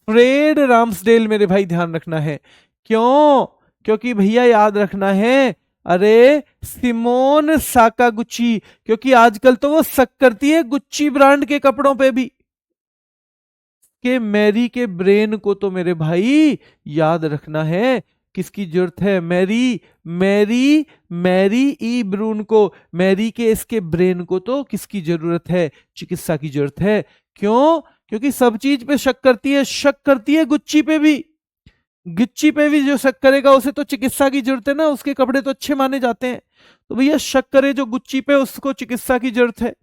फ्रेड राम्सडेल मेरे भाई ध्यान रखना है। क्यों? क्योंकि भैया याद रखना है, अरे सिमोन साकागुची, क्योंकि आजकल तो वो शक करती है गुच्ची ब्रांड के कपड़ों पे भी, कि मैरी के ब्रेन को तो मेरे भाई याद रखना है किसकी जरूरत है? मैरी, मैरी, मैरी ई ब्रून को, मैरी के इसके ब्रेन को तो किसकी जरूरत है? चिकित्सा की जरूरत है। क्यों? क्योंकि सब चीज पे शक करती है, शक करती है गुच्ची पे भी, गिच्ची पे भी जो शक करेगा उसे तो चिकित्सा की जरूरत है ना, उसके कपड़े तो अच्छे माने जाते हैं। तो भैया शक करे जो गुच्ची पे, उसको चिकित्सा की जरूरत है।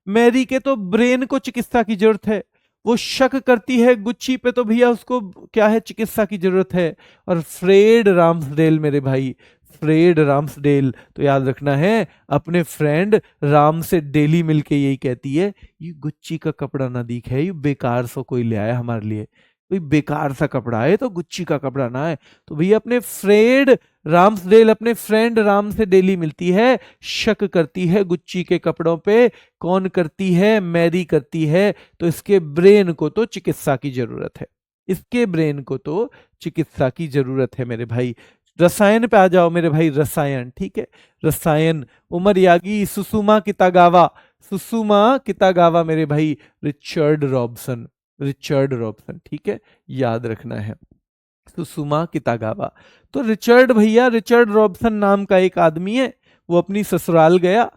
मैरी के तो ब्रेन को चिकित्सा की जरूरत है, वो शक करती है गुच्ची पे, तो भैया उसको क्या है? चिकित्सा की जरूरत है। और फ्रेड राम्सडेल मेरे भाई, फ्रेड राम्सडेल तो याद रखना है, अपने फ्रेंड राम से डेली मिलके यही कहती है, ये गुच्ची का कपड़ा ना दिखे, ये बेकार सो कोई ले आया हमारे लिए, कोई बेकार सा कपड़ा है तो गुच्ची का कपड़ा ना है। तो भैया अपने फ्रेड राम्सडेल अपने फ्रेंड राम से डेली मिलती है, शक करती है गुच्ची के कपड़ों पे। कौन करती है? मैरी करती है। तो इसके ब्रेन को तो चिकित्सा की जरूरत है, इसके ब्रेन को तो चिकित्सा की जरूरत है मेरे भाई। रसायन पे आ जाओ मेरे भाई, रसायन, ठीक है। रसायन, उमर यागी, सुसुमा कितागावा, सुसुमा कितागावा मेरे भाई, रिचर्ड रॉबसन, रिचर्ड रॉबसन, ठीक है, याद रखना है। सुसुमा कितागावा। तो रिचर्ड भैया, रिचर्ड रॉबसन नाम का एक आदमी है, वो अपनी ससुराल गया,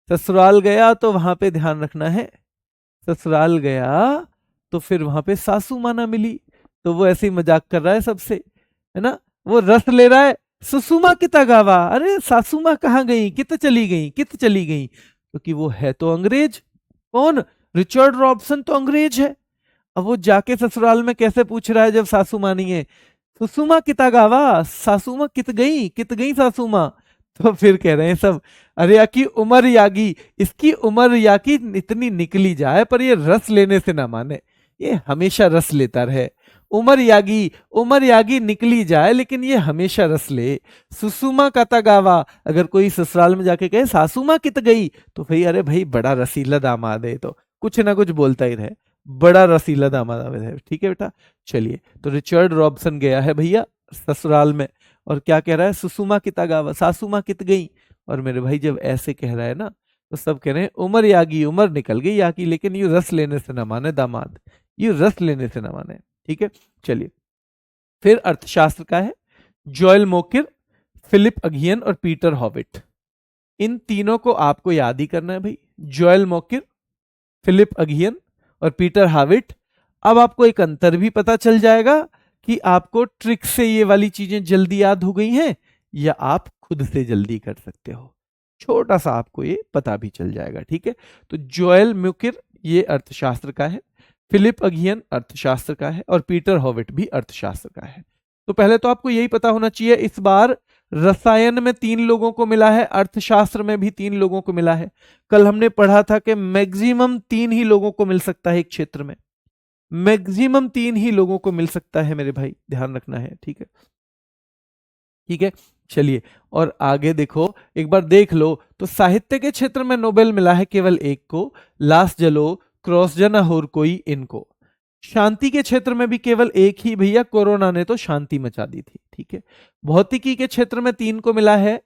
ससुराल गया तो वहां पे ध्यान रखना है, ससुराल गया तो फिर वहां पे सासू माँ ना मिली, तो वो ऐसे ही मजाक कर रहा है सबसे, है ना, वो रस ले रहा है, सुसुमा कितागावा, अरे सासू माँ कहाँ गई, कित चली गई, कित चली गई, क्योंकि वो है तो अंग्रेज। कौन? रिचर्ड रॉबसन तो अंग्रेज है। अब वो जाके ससुराल में कैसे पूछ रहा है जब सासू माँ नहीं है? सुसुमा कितागावा, सासू माँ कित गई सासू माँ। तो फिर कह रहे हैं सब, अरे याकी उमर यागी, इसकी उमर याकी इतनी निकली जाए पर ये रस लेने से ना माने, ये हमेशा रस लेता रहे। उमर यागी निकली जाए लेकिन ये हमेशा रस ले। सुसुमा कातागावा, अगर कोई ससुराल में जाके कहे सासू माँ कित गई, तो भाई अरे भाई बड़ा रसीला दामाद है, तो कुछ ना कुछ बोलता ही रहे, बड़ा रसीला दामाद है, ठीक है बेटा। चलिए, तो रिचर्ड रॉबसन गया है भैया ससुराल में, और क्या कह रहा है? सुसुमा कितागावा, सासू माँ कित गई। और मेरे भाई जब ऐसे कह रहा है ना, तो सब कह रहे हैं उमर यागी, उमर निकल गई याकी, लेकिन ये रस लेने से ना माने दामाद, ये रस लेने से ना माने, ठीक है। चलिए, फिर अर्थशास्त्र का है, जोएल मोकिर, फिलिप अगियन और पीटर हॉविट। इन तीनों को आपको याद ही करना है भाई, जोएल मोकिर, फिलिप अगियन और पीटर हाविट। अब आपको एक अंतर भी पता चल जाएगा कि आपको ट्रिक से ये वाली चीजें जल्दी याद हो गई हैं या आप खुद से जल्दी कर सकते हो, छोटा सा आपको ये पता भी चल जाएगा, ठीक है। तो जोएल म्यूकिर ये अर्थशास्त्र का है, फिलिप अगियन अर्थशास्त्र का है, और पीटर हॉविट भी अर्थशास्त्र का है। तो पहले तो आपको यही पता होना चाहिए, इस बार रसायन में 3 लोगों को मिला है, अर्थशास्त्र में भी 3 लोगों को मिला है। कल हमने पढ़ा था कि मैक्सिमम 3 ही लोगों को मिल सकता है एक क्षेत्र में, मैक्सिमम 3 ही लोगों को मिल सकता है मेरे भाई, ध्यान रखना है, ठीक है। ठीक है, चलिए और आगे देखो, एक बार देख लो तो साहित्य के क्षेत्र में नोबेल मिला है केवल एक को, लास जलो क्रॉस जना होर कोई इनको। शांति के क्षेत्र में भी केवल एक ही, भैया कोरोना ने तो शांति मचा दी थी। ठीक है, भौतिकी के क्षेत्र में 3 को मिला है,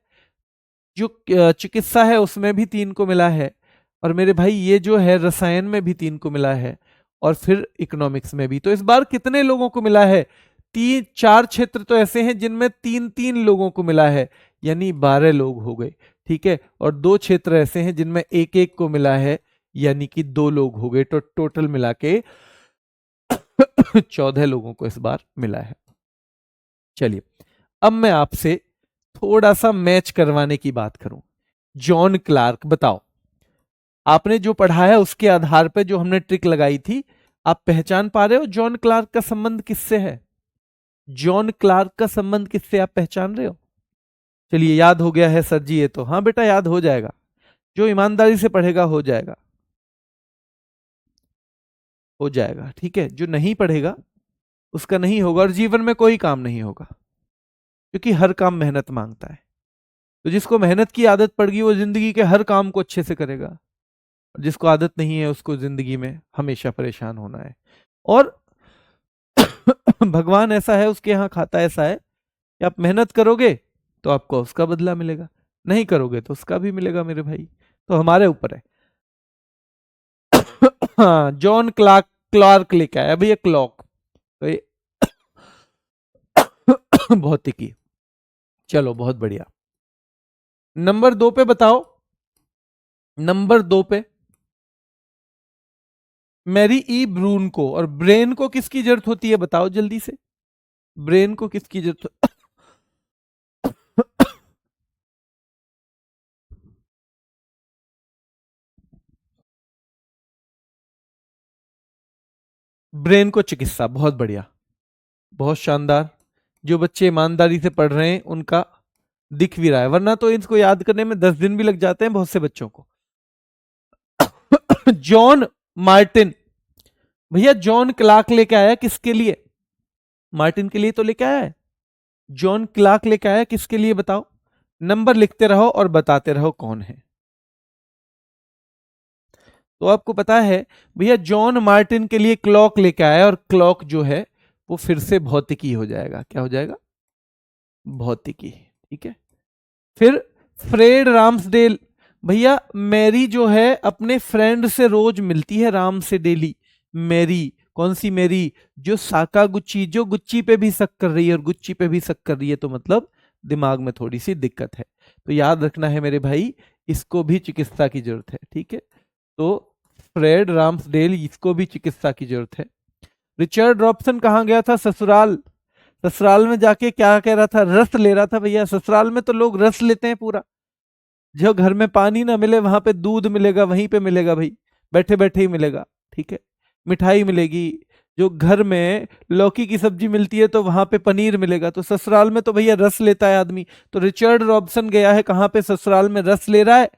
जो चिकित्सा है उसमें भी 3 को मिला है, और मेरे भाई ये जो है रसायन में भी 3 को मिला है, और फिर इकोनॉमिक्स में भी। तो इस बार कितने लोगों को मिला है? 4 क्षेत्र तो ऐसे हैं जिनमें 3-3 लोगों को मिला है, यानी 12 लोग हो गए। ठीक है, और 2 क्षेत्र ऐसे हैं जिनमें 1-1 को मिला है, यानी कि 2 लोग हो गए। तो टोटल मिला के 14 लोगों को इस बार मिला है। चलिए अब मैं आपसे थोड़ा सा मैच करवाने की बात करूं। जॉन क्लार्क, बताओ आपने जो पढ़ा है उसके आधार पर जो हमने ट्रिक लगाई थी, आप पहचान पा रहे हो जॉन क्लार्क का संबंध किससे है? जॉन क्लार्क का संबंध किससे आप पहचान रहे हो? चलिए याद हो गया है सर जी, ये तो हाँ बेटा याद हो जाएगा, जो ईमानदारी से पढ़ेगा हो जाएगा, हो जाएगा। ठीक है, जो नहीं पढ़ेगा उसका नहीं होगा, और जीवन में कोई काम नहीं होगा, क्योंकि हर काम मेहनत मांगता है। तो जिसको मेहनत की आदत पड़ गई वो जिंदगी के हर काम को अच्छे से करेगा, और जिसको आदत नहीं है उसको जिंदगी में हमेशा परेशान होना है। और भगवान ऐसा है, उसके यहाँ खाता ऐसा है कि आप मेहनत करोगे तो आपको उसका बदला मिलेगा, नहीं करोगे तो उसका भी मिलेगा मेरे भाई। तो हमारे ऊपर है। हाँ, जॉन क्लार्क, क्लार्क लेके आया भैया क्लॉक, तो ये भौतिकी। चलो बहुत बढ़िया। नंबर 2 पे बताओ, नंबर 2 पे मैरी ई ब्रून को और ब्रेन को किसकी जरूरत होती है? बताओ जल्दी से, ब्रेन को किसकी जरूरत? ब्रेन को चिकित्सा, बहुत बढ़िया, बहुत शानदार। जो बच्चे ईमानदारी से पढ़ रहे हैं उनका दिख भी रहा है, वरना तो इसको याद करने में 10 दिन भी लग जाते हैं बहुत से बच्चों को। जॉन मार्टिन, भैया जॉन क्लार्क लेके आया किसके लिए? मार्टिन के लिए तो लेके आया है, जॉन क्लार्क लेके आया किसके लिए बताओ? नंबर लिखते रहो और बताते रहो कौन है। तो आपको पता है भैया जॉन मार्टिन के लिए क्लॉक लेके आया, और क्लॉक जो है वो फिर से भौतिकी हो जाएगा। क्या हो जाएगा? भौतिकी। ठीक है, फिर फ्रेड राम्सडेल, भैया मैरी जो है अपने फ्रेंड से रोज मिलती है, राम से डेली। मैरी, कौन सी मैरी? जो साकागुची, जो गुच्ची पे भी शक कर रही है और गुच्ची पे भी शक कर रही है, तो मतलब दिमाग में थोड़ी सी दिक्कत है। तो याद रखना है मेरे भाई, इसको भी चिकित्सा की जरूरत है। ठीक है, तो फ्रेड राम्सडेल, इसको भी चिकित्सा की जरूरत है। रिचर्ड रॉबसन कहाँ गया था? ससुराल। ससुराल में जाके क्या कह रहा था? रस ले रहा था। भैया ससुराल में तो लोग रस लेते हैं पूरा, जो घर में पानी ना मिले वहां पे दूध मिलेगा, वहीं पे मिलेगा भाई, बैठे बैठे ही मिलेगा। ठीक है, मिठाई मिलेगी, जो घर में लौकी की सब्जी मिलती है तो वहां पे पनीर मिलेगा। तो ससुराल में तो भैया रस लेता है आदमी। तो रिचर्ड रॉबसन गया है कहाँ पे? ससुराल में रस ले रहा है,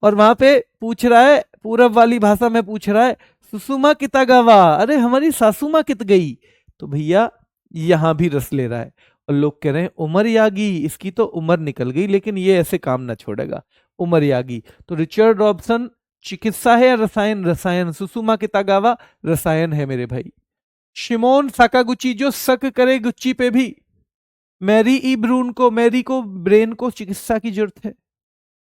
और वहां पे पूछ रहा है, पूरब वाली भाषा में पूछ रहा है, सुसुमा किता गावा, अरे हमारी सासू माँ कित गई। तो भैया यहां भी रस ले रहा है, और लोग कह रहे हैं उमर यागी, इसकी तो उम्र निकल गई, लेकिन ये ऐसे काम ना छोड़ेगा, उमर यागी। तो रिचर्ड रॉबसन चिकित्सा है या रसायन? रसायन। सुसुमा कितागावा रसायन है मेरे भाई। शिमोन साकागुची, जो शक करे गुच्ची पे भी। मैरी ई ब्रून को, मैरी को ब्रेन को चिकित्सा की जरूरत है,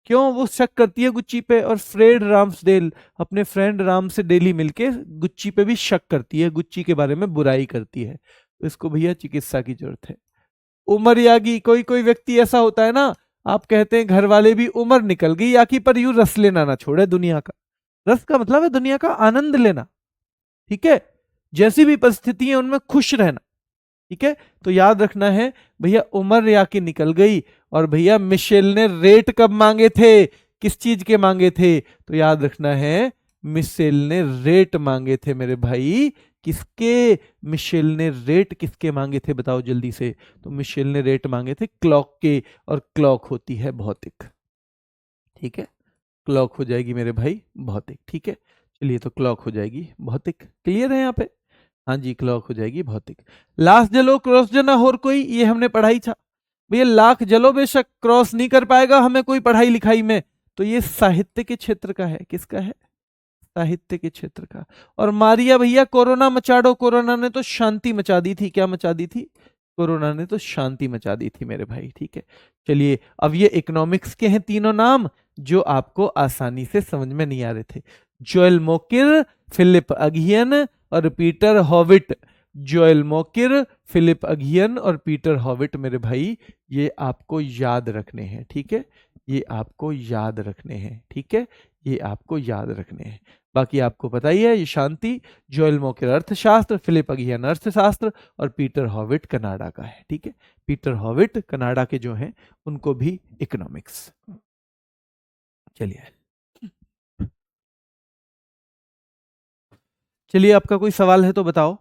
क्यों? वो शक करती है गुच्ची पे। और फ्रेड राम्सडेल अपने फ्रेंड राम से डेली मिलके गुच्ची पे भी शक करती है, गुच्ची के बारे में बुराई करती है, तो इसको भैया चिकित्सा की जरूरत है। उमर यागी, कोई कोई व्यक्ति ऐसा होता है ना, आप कहते हैं घर वाले भी उम्र निकल गई याकी, पर यूं रस लेना ना छोड़े दुनिया का। रस का मतलब है दुनिया का आनंद लेना। ठीक है, जैसी भी परिस्थिति है उनमें खुश रहना। ठीक है, तो याद रखना है भैया उमर याकी निकल गई। और भैया मिशेल ने रेट कब मांगे थे? किस चीज के मांगे थे? तो याद रखना है मिशेल ने रेट मांगे थे मेरे भाई। किसके? मिशेल ने रेट किसके मांगे थे? बताओ जल्दी से। तो मिशेल ने रेट मांगे थे क्लॉक के, और क्लॉक होती है भौतिक। ठीक है, क्लॉक हो जाएगी मेरे भाई भौतिक। ठीक है, चलिए तो क्लॉक हो जाएगी भौतिक। क्लियर है यहाँ पे? हाँ जी, क्लॉक हो जाएगी भौतिक। लास्ट जलो क्रॉस जना होर कोई, ये हमने पढ़ाई था। भैया लाख जलो बेशक क्रॉस नहीं कर पाएगा हमें कोई पढ़ाई लिखाई में, तो ये साहित्य के क्षेत्र का है। किसका है? साहित्य के क्षेत्र का। और मारिया भैया कोरोना मचाड़ो, कोरोना ने तो शांति मचा दी थी। क्या मचा दी थी? कोरोना ने तो शांति मचा दी थी मेरे भाई। ठीक है, चलिए अब ये इकोनॉमिक्स के हैं तीनों नाम जो आपको आसानी से समझ में नहीं आ रहे थे। जोएल मोकिर, फिलिप अगियन और Peter Howitt. Joel Mokyr, Philippe Aghion और पीटर हॉविट मेरे भाई, ये आपको याद रखने हैं। ठीक है, ये आपको याद रखने हैं। ठीक है, ये आपको याद रखने हैं। बाकी आपको पता ही है, ये शांति, जोएल मोकिर अर्थशास्त्र, फिलिप अगियन अर्थशास्त्र और पीटर हॉविट कनाडा का है। ठीक है, पीटर हॉविट कनाडा के जो हैं उनको भी इकोनॉमिक्स। चलिए आपका कोई सवाल है तो बताओ,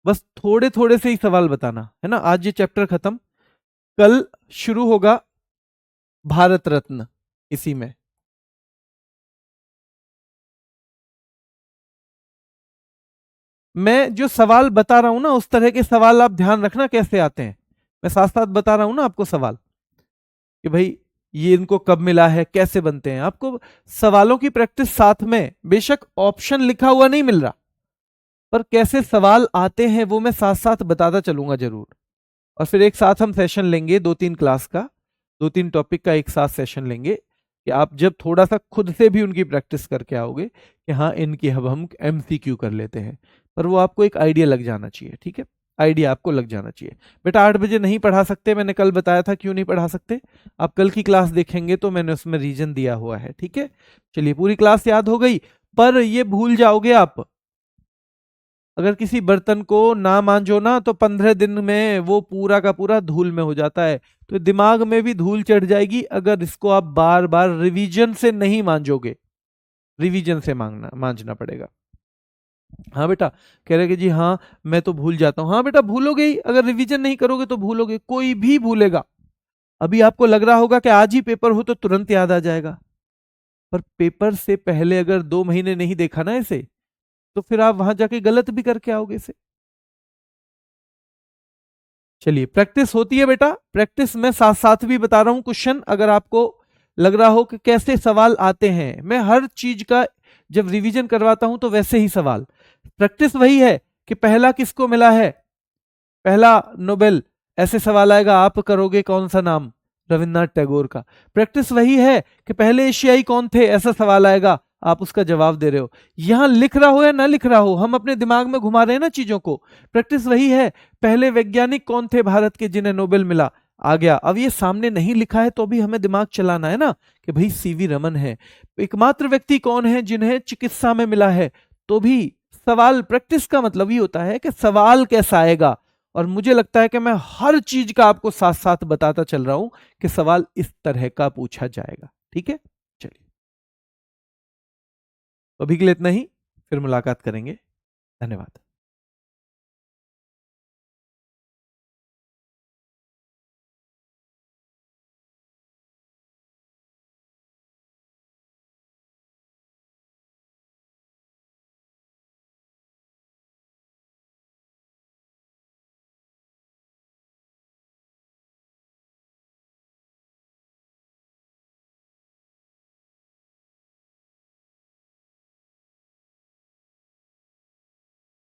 बस थोड़े थोड़े से ही सवाल बताना है ना। आज ये चैप्टर खत्म, कल शुरू होगा भारत रत्न इसी में। मैं जो सवाल बता रहा हूं ना, उस तरह के सवाल आप ध्यान रखना कैसे आते हैं। मैं साथ साथ बता रहा हूं ना आपको सवाल, कि भाई ये इनको कब मिला है, कैसे बनते हैं। आपको सवालों की प्रैक्टिस साथ में, बेशक ऑप्शन लिखा हुआ नहीं मिल रहा, पर कैसे सवाल आते हैं वो मैं साथ साथ बताता चलूंगा जरूर। और फिर एक साथ हम सेशन लेंगे 2-3 क्लास का, 2-3 टॉपिक का एक साथ सेशन लेंगे, कि आप जब थोड़ा सा खुद से भी उनकी प्रैक्टिस करके आओगे कि हाँ इनकी अब हम MCQ कर लेते हैं, पर वो आपको एक आइडिया लग जाना चाहिए। ठीक है, आइडिया आपको लग जाना चाहिए। बेटा 8 बजे नहीं पढ़ा सकते, मैंने कल बताया था क्यों नहीं पढ़ा सकते। आप कल की क्लास देखेंगे तो मैंने उसमें रीजन दिया हुआ है। ठीक है, चलिए पूरी क्लास याद हो गई, पर ये भूल जाओगे आप। अगर किसी बर्तन को ना मांजो ना तो 15 दिन में वो पूरा का पूरा धूल में हो जाता है, तो दिमाग में भी धूल चढ़ जाएगी अगर इसको आप बार बार रिवीजन से नहीं मांजोगे। रिवीजन से मांगना मांजना पड़ेगा। हाँ बेटा, कह रहे कि जी हाँ मैं तो भूल जाता हूँ। हाँ बेटा भूलोगे ही, अगर रिवीजन नहीं करोगे तो भूलोगे, कोई भी भूलेगा। अभी आपको लग रहा होगा कि आज ही पेपर हो तो तुरंत याद आ जाएगा, पर पेपर से पहले अगर 2 महीने नहीं देखा ना इसे, तो फिर आप वहां जाके गलत भी करके आओगे इसे। चलिए प्रैक्टिस होती है बेटा, प्रैक्टिस में साथ साथ भी बता रहा हूं क्वेश्चन, अगर आपको लग रहा हो कि कैसे सवाल आते हैं। मैं हर चीज का जब रिवीजन करवाता हूं तो वैसे ही सवाल। प्रैक्टिस वही है कि पहला किसको मिला है, पहला नोबेल, ऐसे सवाल आएगा, आप करोगे कौन सा नाम, रविन्द्रनाथ टैगोर का। प्रैक्टिस वही है कि पहले एशियाई कौन थे, ऐसा सवाल आएगा, आप उसका जवाब दे रहे हो। यहां लिख रहा हो या ना लिख रहा हो, हम अपने दिमाग में घुमा रहे हैं ना चीजों को। प्रैक्टिस वही है, पहले वैज्ञानिक कौन थे भारत के जिन्हें नोबेल मिला, आ गया। अब ये सामने नहीं लिखा है तो भी हमें दिमाग चलाना है ना, कि भाई सीवी रमन है। एकमात्र व्यक्ति कौन है जिन्हें चिकित्सा में मिला है, तो भी सवाल। प्रैक्टिस का मतलब ही होता है कि सवाल कैसा आएगा। और मुझे लगता है कि मैं हर चीज का आपको साथ साथ बताता चल रहा हूं कि सवाल इस तरह का पूछा जाएगा। ठीक है, चलिए अभी के लिए इतना ही, फिर मुलाकात करेंगे। धन्यवाद।